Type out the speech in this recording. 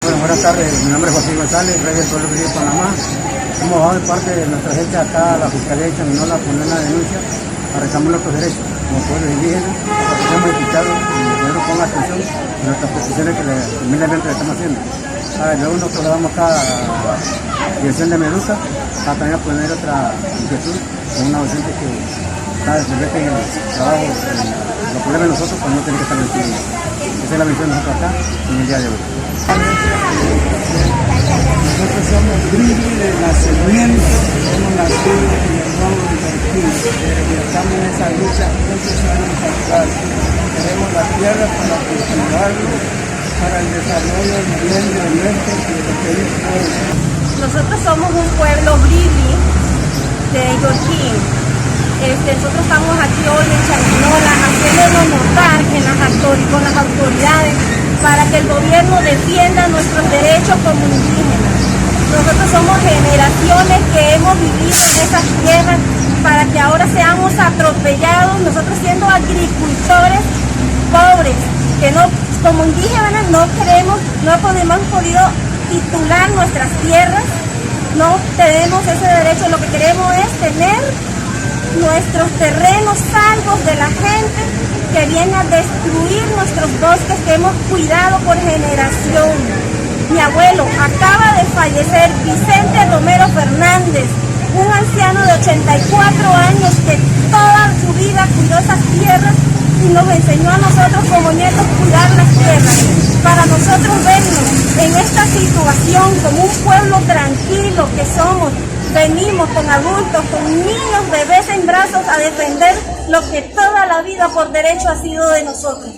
Bueno, buenas tardes, mi nombre es Joaquín González, rey del pueblo de Panamá. Hemos dado de parte de nuestra gente acá a la Fiscalía de Changuinola a poner una denuncia a reclamar nuestros derechos como pueblos indígenas, para que seamos escuchados y el gobierno ponga atención en nuestras peticiones que humildemente le estamos haciendo. Luego nosotros vamos acá a la dirección de Medusa a también a poner otra inquietud con una docente que está desde en el trabajo, los problemas de nosotros, pues no tiene que estar metidos. Esa es la misión de nosotros acá en el día de hoy. Nosotros somos Brili de nacimiento, hemos nacido en el Nuevo Libertino, y estamos en esa lucha muchos años atrás. Queremos la tierra para cultivarlo, para el desarrollo del medio ambiente y de lo que ellos pueden. Nosotros somos un pueblo Brili de Yorquín. Nosotros estamos aquí hoy en Changuinola haciéndonos notar con las autoridades para que el gobierno defienda nuestros derechos como indígenas. Nosotros somos generaciones que hemos vivido en esas tierras para que ahora seamos atropellados, nosotros siendo agricultores pobres, que no, como indígenas no hemos podido titular nuestras tierras, no tenemos ese derecho. Lo que queremos es tener nuestros terrenos salvos de la gente que viene a destruir nuestros bosques que hemos cuidado por generación. Mi abuelo acaba de fallecer, Vicente Romero Fernández, un anciano de 84 años que toda su vida cuidó esas tierras y nos enseñó a nosotros como nietos cuidar las tierras. Para nosotros vernos en esta situación como un pueblo tranquilo que somos, venimos con adultos, con niños, bebés en brazos a defender lo que toda la vida por derecho ha sido de nosotros.